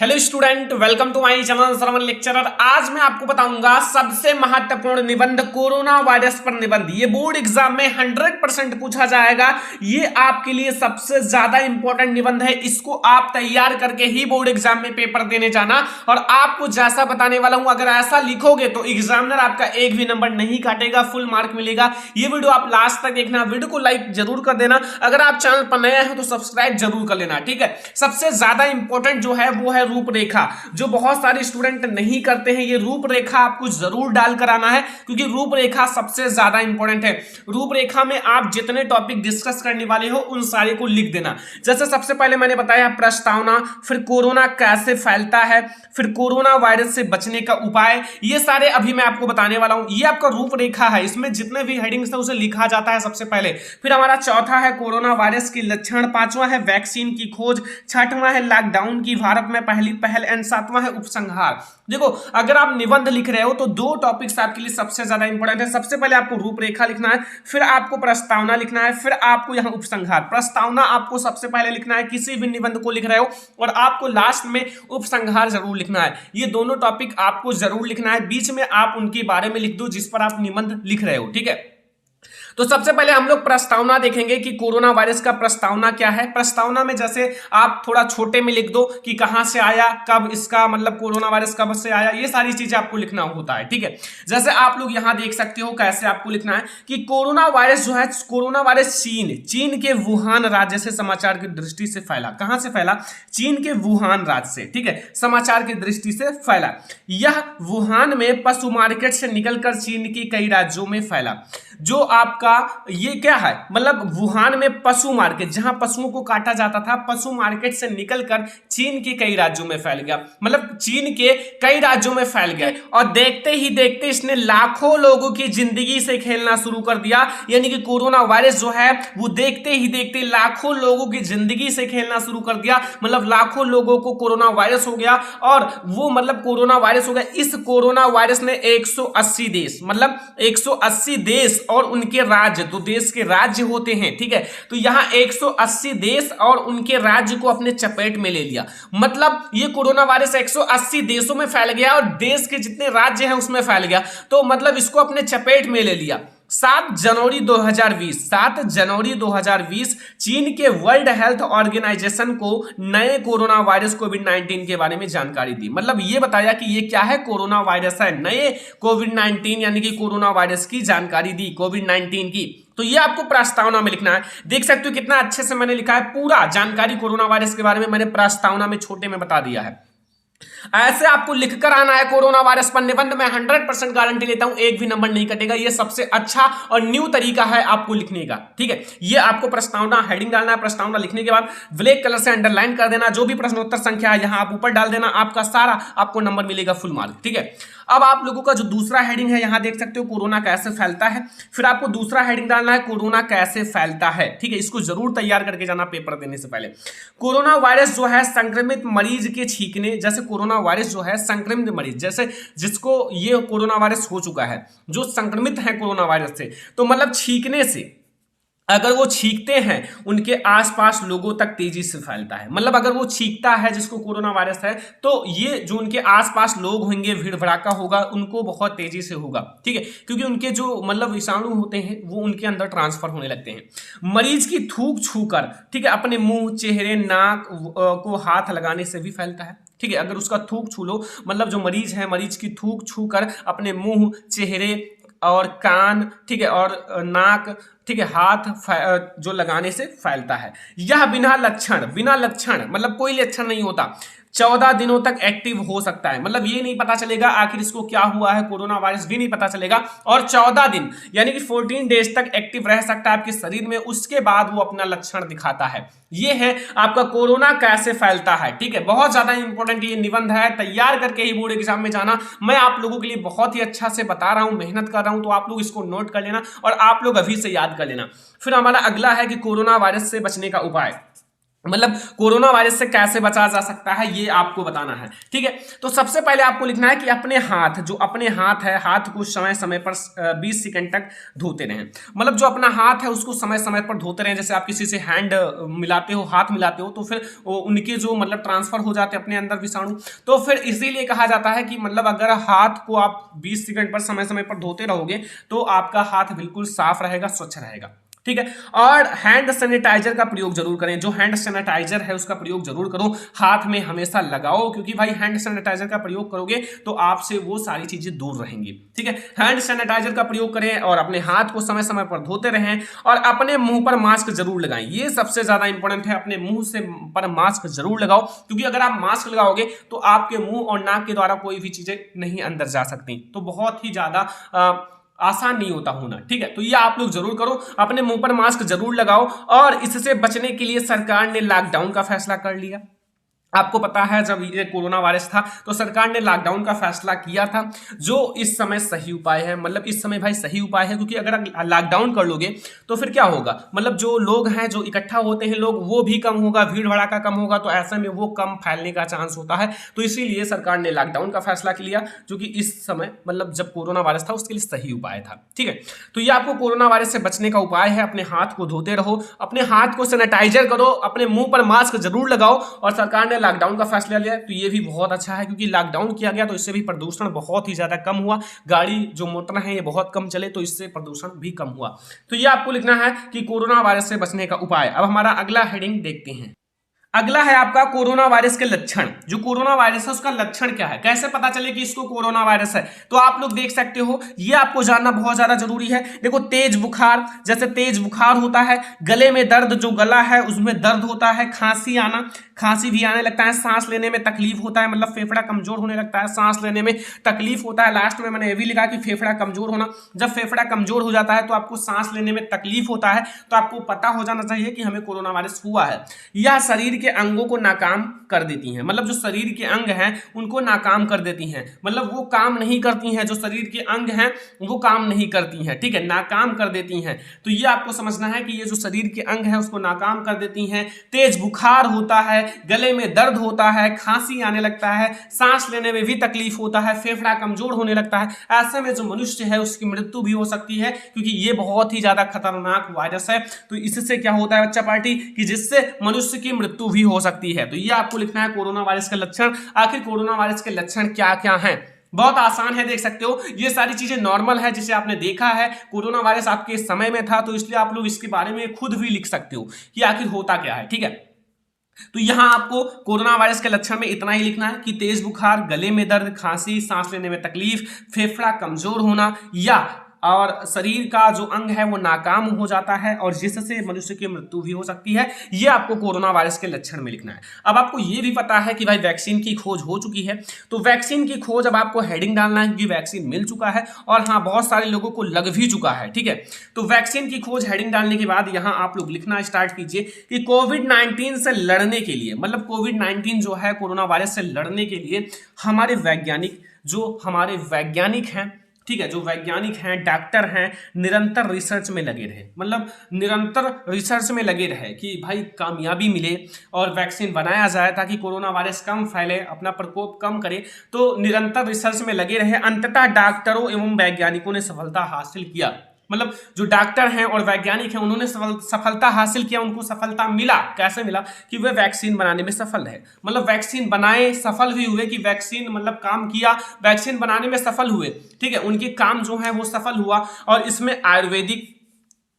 Hello student, welcome to my channel Shravan lecturer. आज मैं आपको बताऊंगा सबसे महत्वपूर्ण निबंध कोरोना वायरस पर निबंध। ये बोर्ड एग्जाम में 100% पूछा जाएगा। ये आपके लिए सबसे ज्यादा इंपॉर्टेंट निबंध है। इसको आप तैयार करके ही बोर्ड एग्जाम में पेपर देने जाना। और आपको जैसा बताने वाला हूं, अगर ऐसा लिखोगे तो एग्जामिनर आपका एक भी नंबर नहीं काटेगा, फुल मार्क मिलेगा। ये वीडियो आप लास्ट तक देखना, वीडियो को लाइक जरूर कर देना। अगर आप चैनल पर नए हैं तो सब्सक्राइब जरूर कर लेना, ठीक है। सबसे ज्यादा इंपॉर्टेंट जो है वो है रूपरेखा, जो बहुत सारे स्टूडेंट नहीं करते हैं। ये रूपरेखा आपको जरूर डाल कर आना है, क्योंकि रूपरेखा सबसे ज्यादा इंपॉर्टेंट है। रूपरेखा में आप जितने टॉपिक डिस्कस करने वाले हो उन सारे को लिख देना। जैसे सबसे पहले मैंने बताया प्रस्तावना, फिर कोरोना कैसे फैलता है, फिर कोरोना वायरस से बचने का उपाय, ये सारे अभी मैं आपको बताने वाला हूं। ये आपका रूपरेखा है, इसमें जितने भी हेडिंग्स है उसे लिखा जाता है सबसे पहले। फिर हमारा चौथा है कोरोना वायरस के लक्षण, पांचवा है वैक्सीन की खोज, छठवां है लॉकडाउन की भारत में पहली पहल एंड सातवां है उपसंहार। देखो, अगर आप निबंध लिख रहे हो तो दो टॉपिक्स आपके लिए सबसे ज्यादा इंपॉर्टेंट है। सबसे पहले आपको रूपरेखा लिखना है, फिर आपको प्रस्तावना लिखना है, फिर आपको यहां उपसंहार। प्रस्तावना आपको सबसे पहले लिखना है किसी भी निबंध को लिख रहे हो, और आपको लास्ट में उपसंहार जरूर लिखना है। ये दोनों टॉपिक आपको जरूर लिखना है, बीच में आप उनके बारे में लिख दो जिस पर आप निबंध लिख रहे हो, ठीक है। तो सबसे पहले हम लोग प्रस्तावना देखेंगे कि कोरोना वायरस का प्रस्तावना क्या है। प्रस्तावना में जैसे आप थोड़ा छोटे में लिख दो कि कहां से आया, कब इसका मतलब कोरोना वायरस कब से आया, ये सारी चीजें आपको लिखना होता है, ठीक है। जैसे आप लोग यहां देख सकते हो कैसे आपको लिखना है कि कोरोना वायरस जो है, कोरोना वायरस चीन के वुहान राज्य से समाचार की दृष्टि से फैला। कहां से फैला? चीन के वुहान राज्य से, ठीक है, समाचार की दृष्टि से फैला। यह वुहान में पशु मार्केट से निकलकर चीन के कई राज्यों में फैला। जो आपका ये क्या है, मतलब वुहान में पशु मार्केट, जहां पशुओं को काटा जाता था, पशु मार्केट से निकलकर चीन के कई राज्यों में फैल गया। मतलब चीन के कई राज्यों में फैल गया, और देखते ही देखते इसने लाखों लोगों की जिंदगी से खेलना शुरू कर दिया। यानी कि कोरोना वायरस जो है वो देखते ही देखते लाखों लोगों की जिंदगी से खेलना शुरू कर दिया। मतलब लाखों लोगों को कोरोना वायरस हो गया, और वो मतलब कोरोना वायरस हो गया। इस कोरोना वायरस ने 180 देश, मतलब 180 देश और उनके राज्य, तो देश के राज्य होते हैं, ठीक है, तो यहां 180 देश और उनके राज्य को अपने चपेट में ले लिया। मतलब ये कोरोना वायरस 180 देशों में फैल गया और देश के जितने राज्य हैं उसमें फैल गया। तो मतलब इसको अपने चपेट में ले लिया। 7 जनवरी 2020 चीन के वर्ल्ड हेल्थ ऑर्गेनाइजेशन को नए कोरोना वायरस कोविड-19 के बारे में जानकारी दी। मतलब ये बताया कि ये क्या है, कोरोना वायरस है। नए कोविड-19 यानी कि कोरोना वायरस की जानकारी दी, कोविड-19 की। तो ये आपको प्रस्तावना में लिखना है। देख सकते हो कितना अच्छे से मैंने लिखा है, पूरा जानकारी कोरोना वायरस के बारे में मैंने प्रस्तावना में छोटे में बता दिया है। ऐसे आपको लिखकर आना है कोरोना वायरस पर निबंध। मैं 100% गारंटी लेता हूं एक भी नंबर नहीं कटेगा। ये सबसे अच्छा और न्यू तरीका है आपको लिखने का, ठीक है। ये आपको प्रस्तावना हेडिंग डालना है। प्रस्तावना लिखने के बाद ब्लैक कलर से अंडरलाइन कर देना। जो भी प्रश्नोत्तर संख्या है यहां आप ऊपर डाल देना, आपका सारा आपको नंबर मिलेगा, फुल मार्क, ठीक है। अब आप लोगों का जो दूसरा हेडिंग है यहां देख सकते हो, कोरोना कैसे फैलता है। फिर आपको दूसरा हेडिंग डालना है कोरोना कैसे फैलता है, ठीक है। इसको जरूर तैयार करके जाना पेपर देने से पहले। कोरोना वायरस जो है संक्रमित मरीज के छींकने, जैसे कोरोना वायरस जो है संक्रमित मरीज, जैसे जिसको ये कोरोना वायरस हो चुका है, जो संक्रमित है कोरोना वायरस से, तो मतलब छींकने से, अगर वो छींकते हैं उनके आसपास लोगों तक तेजी से फैलता है। मतलब अगर वो छींकता है जिसको कोरोना वायरस है, तो ये जो उनके आसपास लोग होंगे, भीड़ भड़ाका होगा, उनको बहुत तेजी से होगा, ठीक है, क्योंकि उनके जो मतलब विषाणु होते हैं वो उनके अंदर ट्रांसफर होने लगते हैं। मरीज की थूक छूकर, ठीक है, अपने मुंह, चेहरे, नाक को हाथ लगाने से भी फैलता है, ठीक है। अगर उसका थूक छू लो, मतलब जो मरीज है, मरीज की थूक छूकर अपने मुंह, चेहरे और कान, ठीक है, और नाक, ठीक है, हाथ जो लगाने से फैलता है। यह बिना लक्षण मतलब कोई लक्षण नहीं होता, 14 दिनों तक एक्टिव हो सकता है। मतलब ये नहीं पता चलेगा आखिर इसको क्या हुआ है, कोरोना वायरस भी नहीं पता चलेगा। और 14 दिन यानी कि 14 डेज तक एक्टिव रह सकता है आपके शरीर में, उसके बाद वो अपना लक्षण दिखाता है। ये है आपका कोरोना कैसे फैलता है, ठीक है। बहुत ज्यादा इंपॉर्टेंट ये निबंध है, तैयार करके ही बोर्ड एग्जाम में जाना। मैं आप लोगों के लिए बहुत ही अच्छा से बता रहा हूं, मेहनत कर रहा हूं, तो आप लोग इसको नोट कर लेना और आप लोग अभी से याद कर लेना। फिर हमारा अगला है कि कोरोना वायरस से बचने का उपाय। मतलब कोरोना वायरस से कैसे बचा जा सकता है ये आपको बताना है। ठीक है, तो सबसे पहले आपको लिखना है कि अपने हाथ, जो अपने हाथ है, हाथ को समय समय पर 20 सेकंड तक धोते रहें। मतलब जो अपना हाथ है उसको समय समय पर धोते रहें। जैसे आप किसी से हैंड मिलाते हो, हाथ मिलाते हो, तो फिर उनके जो मतलब ट्रांसफर हो जाते हैं अपने अंदर विषाणु, तो फिर इसीलिए कहा जाता है कि मतलब अगर हाथ को आप 20 सेकंड पर समय समय पर धोते रहोगे तो आपका हाथ बिल्कुल साफ रहेगा, स्वच्छ रहेगा। ठीक है, और हैंड सैनिटाइजर का प्रयोग जरूर करें। जो हैंड सैनिटाइजर है उसका प्रयोग जरूर करो, हाथ में हमेशा लगाओ, क्योंकि भाई हैंड सैनिटाइजर का प्रयोग करोगे तो आपसे वो सारी चीजें दूर रहेंगी। ठीक है, हैंड सैनिटाइजर का प्रयोग करें और अपने हाथ को समय समय पर धोते रहें और अपने मुंह पर मास्क जरूर लगाएं। ये सबसे ज्यादा इंपॉर्टेंट है, अपने मुंह से पर मास्क जरूर लगाओ, क्योंकि अगर आप मास्क लगाओगे तो आपके मुंह और नाक के द्वारा कोई भी चीजें नहीं अंदर जा सकती, तो बहुत ही ज्यादा आसान नहीं होता होना। ठीक है, तो ये आप लोग जरूर करो, अपने मुंह पर मास्क जरूर लगाओ। और इससे बचने के लिए सरकार ने लॉकडाउन का फैसला कर लिया। आपको पता है जब ये कोरोना वायरस था तो सरकार ने लॉकडाउन का फैसला किया था, जो इस समय सही उपाय है। मतलब इस समय भाई सही उपाय है, क्योंकि अगर लॉकडाउन कर लोगे तो फिर क्या होगा, मतलब जो लोग हैं, जो इकट्ठा होते हैं लोग, वो भी कम होगा, भीड़ भड़ाका कम होगा, तो ऐसे में वो कम फैलने का चांस होता है। तो इसीलिए सरकार ने लॉकडाउन का फैसला लिया, जो कि इस समय मतलब जब कोरोना वायरस था उसके लिए सही उपाय था। ठीक है, तो ये आपको कोरोना वायरस से बचने का उपाय है। अपने हाथ को धोते रहो, अपने हाथ को सैनिटाइजर करो, अपने मुंह पर मास्क जरूर लगाओ। और सरकार ने लॉकडाउन का फैसला लिया तो ये भी बहुत अच्छा है, क्योंकि लॉकडाउन किया गया तो इससे भी प्रदूषण बहुत ही ज्यादा कम हुआ। गाड़ी जो मोटर है ये बहुत कम चले, तो इससे प्रदूषण भी कम हुआ। तो ये आपको लिखना है कि कोरोना वायरस से बचने का उपाय। अब हमारा अगला हेडिंग देखते हैं। अगला है आपका कोरोना वायरस के लक्षण। जो कोरोना वायरस है उसका लक्षण क्या है, कैसे पता चले कि इसको कोरोना वायरस है, तो आप लोग देख सकते हो, ये आपको जानना बहुत ज्यादा जरूरी है। देखो, तेज बुखार, जैसे तेज बुखार होता है, गले में दर्द, जो गला है उसमें दर्द होता है, खांसी आना, खांसी भी आने लगता है, सांस लेने में तकलीफ होता है, मतलब फेफड़ा कमजोर होने लगता है, सांस लेने में तकलीफ होता है। लास्ट में मैंने ये भी लिखा कि फेफड़ा कमजोर होना, जब फेफड़ा कमजोर हो जाता है तो आपको सांस लेने में तकलीफ होता है, तो आपको पता हो जाना चाहिए कि हमें कोरोना वायरस हुआ है। यह शरीर के अंगों को नाकाम कर देती हैं, मतलब जो शरीर के अंग हैं उनको नाकाम कर देती हैं, मतलब वो काम नहीं करती हैं, जो शरीर के अंग हैं वो काम नहीं करती हैं। ठीक है, नाकाम कर देती हैं। तो ये आपको समझना है कि ये जो शरीर के अंग हैं उसको नाकाम कर देती हैं। तेज बुखार होता है, गले में दर्द होता है, खांसी आने लगता है, सांस लेने में भी तकलीफ होता है, फेफड़ा कमजोर होने लगता है। ऐसे में जो मनुष्य है उसकी मृत्यु भी हो सकती है, क्योंकि ये बहुत ही ज्यादा खतरनाक वायरस है। तो इससे क्या होता है बच्चा पार्टी, कि जिससे मनुष्य की मृत्यु भी हो सकती है। तो ये आपको लिखना है कोरोना वायरस के लक्षण। आखिर कोरोना वायरस के लक्षण क्या क्या हैं, बहुत आसान है, देख सकते हो, ये सारी चीजें नॉर्मल है जिसे आपने देखा है। कोरोना वायरस आपके समय में था, तो इसलिए आप लोग इसके बारे में खुद भी लिख सकते हो कि आखिर होता क्या है। ठीक है, तो यहां आपको कोरोना वायरस के लक्षण में इतना ही लिखना है कि तेज बुखार, गले में दर्द, खांसी, सांस लेने में तकलीफ, फेफड़ा कमजोर होना, या और शरीर का जो अंग है वो नाकाम हो जाता है, और जिससे मनुष्य की मृत्यु भी हो सकती है। ये आपको कोरोना वायरस के लक्षण में लिखना है। अब आपको ये भी पता है कि भाई वैक्सीन की खोज हो चुकी है, तो वैक्सीन की खोज अब आपको हेडिंग डालना है कि वैक्सीन मिल चुका है, और हाँ बहुत सारे लोगों को लग भी चुका है। ठीक है, तो वैक्सीन की खोज हेडिंग डालने के बाद यहाँ आप लोग लिखना स्टार्ट कीजिए कि कोविड-19 से लड़ने के लिए, मतलब कोविड-19 जो है कोरोना वायरस से लड़ने के लिए हमारे वैज्ञानिक हैं, ठीक है, जो वैज्ञानिक हैं, डॉक्टर हैं, निरंतर रिसर्च में लगे रहे, मतलब निरंतर रिसर्च में लगे रहे कि भाई कामयाबी मिले और वैक्सीन बनाया जाए ताकि कोरोना वायरस कम फैले, अपना प्रकोप कम करे। तो निरंतर रिसर्च में लगे रहे, अंततः डॉक्टरों एवं वैज्ञानिकों ने सफलता हासिल किया। मतलब जो डॉक्टर हैं और वैज्ञानिक हैं उन्होंने सफलता हासिल किया, उनको सफलता मिला। कैसे मिला, कि वे वैक्सीन बनाने में सफल रहे, मतलब वैक्सीन बनाए, सफल भी हुए, कि वैक्सीन मतलब काम किया, वैक्सीन बनाने में सफल हुए। ठीक है, उनके काम जो है वो सफल हुआ। और इसमें आयुर्वेदिक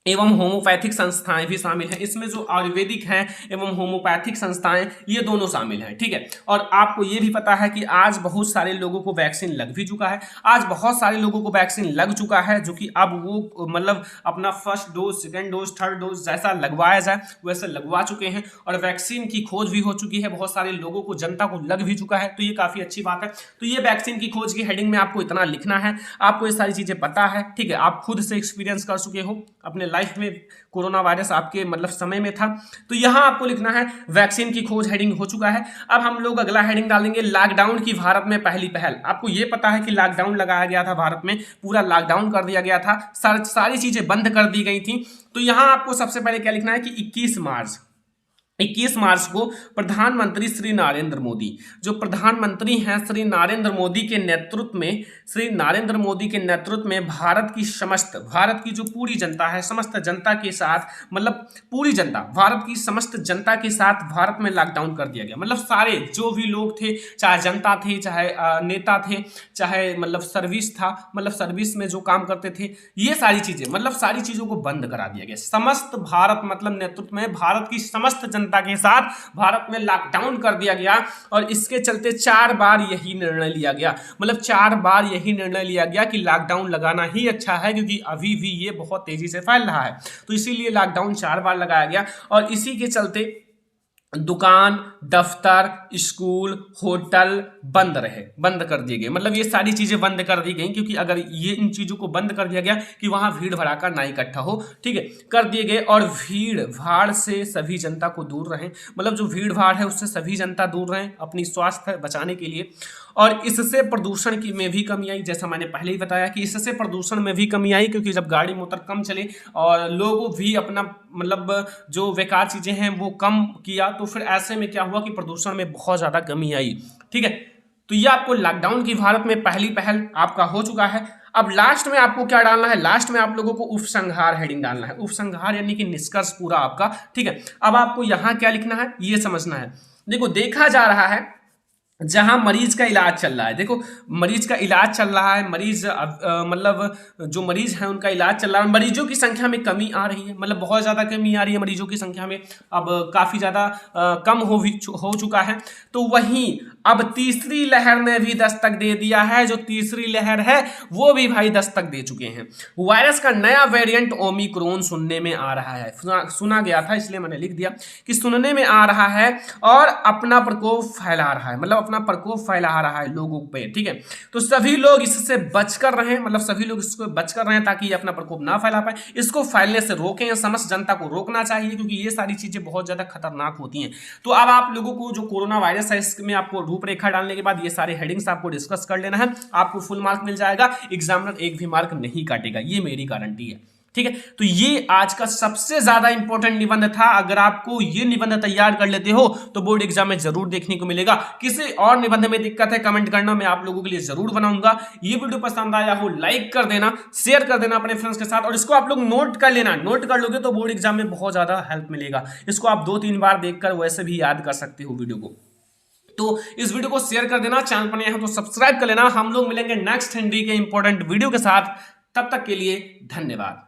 एवं होम्योपैथिक संस्थाएं भी शामिल हैं। इसमें जो आयुर्वेदिक हैं एवं होम्योपैथिक संस्थाएं, ये दोनों शामिल हैं। ठीक है, और आपको ये भी पता है कि आज बहुत सारे लोगों को वैक्सीन लग भी चुका है। आज बहुत सारे लोगों को वैक्सीन लग चुका है, जो कि अब वो मतलब अपना first dose, second dose, third dose जैसा लगवाया जाए वैसे लगवा चुके हैं, और वैक्सीन की खोज भी हो चुकी है, बहुत सारे लोगों को, जनता को लग भी चुका है। तो ये काफी अच्छी बात है। तो ये वैक्सीन की खोज की हेडिंग में आपको इतना लिखना है, आपको ये सारी चीजें पता है। ठीक है, आप खुद से एक्सपीरियंस कर चुके हो, अपने लाइफ में कोरोना वायरस आपके मतलब समय में था। तो यहां आपको लिखना है वैक्सीन की खोज हेडिंग हो चुका है। अब हम लोग अगला हेडिंग डालेंगे लॉकडाउन की भारत में पहली पहल। आपको यह पता है कि लॉकडाउन लगाया गया था, भारत में पूरा लॉकडाउन कर दिया गया था, सारी चीजें बंद कर दी गई थी। तो यहां आपको सबसे पहले क्या लिखना है कि 21 मार्च 21 मार्च को प्रधानमंत्री श्री नरेंद्र मोदी, जो प्रधानमंत्री हैं श्री नरेंद्र मोदी के नेतृत्व में भारत की जो पूरी जनता है, समस्त जनता के साथ, मतलब पूरी जनता, भारत की समस्त जनता के साथ भारत में लॉकडाउन कर दिया गया। मतलब सारे जो भी लोग थे, चाहे जनता थे, चाहे नेता थे, चाहे मतलब सर्विस था, मतलब सर्विस में जो काम करते थे, ये सारी चीजें, मतलब सारी चीजों को बंद करा दिया गया। समस्त भारत, मतलब नेतृत्व में भारत की समस्त जनता के साथ भारत में लॉकडाउन कर दिया गया। और इसके चलते 4 बार यही निर्णय लिया गया, मतलब 4 बार यही निर्णय लिया गया कि लॉकडाउन लगाना ही अच्छा है, क्योंकि अभी भी ये बहुत तेजी से फैल रहा है, तो इसीलिए लॉकडाउन 4 बार लगाया गया। और इसी के चलते दुकान, दफ्तर, स्कूल, होटल बंद कर दिए गए। मतलब ये सारी चीजें बंद कर दी गई, क्योंकि अगर ये इन चीजों को बंद कर दिया गया कि वहां भीड़ भड़ाका ना इकट्ठा हो, ठीक है, कर दिए गए। और भीड़ भाड़ से सभी जनता को दूर रहें, मतलब जो भीड़ भाड़ है उससे सभी जनता दूर रहें अपनी स्वास्थ्य बचाने के लिए। और इससे प्रदूषण की में भी कमी आई, जैसा मैंने पहले ही बताया कि इससे प्रदूषण में भी कमी आई, क्योंकि जब गाड़ी मोटर कम चले और लोगों भी अपना मतलब जो बेकार चीजें हैं वो कम किया, तो फिर ऐसे में क्या हुआ कि प्रदूषण में बहुत ज्यादा कमी आई, ठीक है। तो ये आपको लॉकडाउन की भारत में पहली पहल आपका हो चुका है। अब लास्ट में आपको क्या डालना है, लास्ट में आप लोगों को उपसंहार हेडिंग डालना है, उपसंहार यानी कि निष्कर्ष पूरा आपका, ठीक है। अब आपको यहां क्या लिखना है ये समझना है। देखो, देखा जा रहा है जहां मरीज का इलाज चल रहा है, देखो मरीज का इलाज चल रहा है, मरीज मतलब जो मरीज हैं उनका इलाज चल रहा है, मरीजों की संख्या में कमी आ रही है, मतलब बहुत ज़्यादा कमी आ रही है मरीजों की संख्या में, अब काफ़ी ज़्यादा कम हो चुका है। तो वहीं अब तीसरी लहर ने भी दस्तक दे दिया है, जो तीसरी लहर है वो भी भाई दस्तक दे चुके हैं। वायरस का नया वेरिएंट ओमिक्रॉन सुनने में आ रहा है, सुना गया था इसलिए मैंने लिख दिया कि सुनने में आ रहा है और अपना प्रकोप फैला रहा है, मतलब अपना प्रकोप फैला रहा है लोगों पे, ठीक है। तो सभी लोग इससे बचकर रहें, मतलब सभी लोग इसको बचकर रहें ताकि ये अपना प्रकोप ना फैला पाए, इसको फैलने से रोकें, समस्त जनता को रोकना चाहिए, क्योंकि ये सारी चीजें बहुत ज्यादा खतरनाक होती हैं। तो अब आप लोगों को जो कोरोना वायरस है इसमें आपको रूपरेखा डालने के बाद ये सारे हेडिंग्स आपको डिस्कस कर लेना है, आपको फुल मार्क मिल जाएगा, एग्जामिनर एक भी मार्क नहीं काटेगा, ये मेरी गारंटी है, ठीक है। तो ये आज का सबसे ज्यादा इंपॉर्टेंट निबंध था। अगर आपको ये निबंध तैयार कर लेते हो तो बोर्ड एग्जाम में जरूर देखने को मिलेगा। किसी और निबंध में दिक्कत है कमेंट करना, मैं आप लोगों के लिए जरूर बनाऊंगा। ये वीडियो पसंद आया हो लाइक कर देना, शेयर कर देना अपने फ्रेंड्स के साथ, और इसको आप लोग नोट कर लेना, नोट कर लोगे तो बोर्ड एग्जाम में बहुत ज्यादा हेल्प मिलेगा। इसको आप 2-3 बार देखकर वैसे भी याद कर सकते हो वीडियो को। तो इस वीडियो को शेयर कर देना, चैनल पर नए हो तो सब्सक्राइब कर लेना। हम लोग मिलेंगे नेक्स्ट हिंदी के इंपॉर्टेंट वीडियो के साथ, तब तक के लिए धन्यवाद।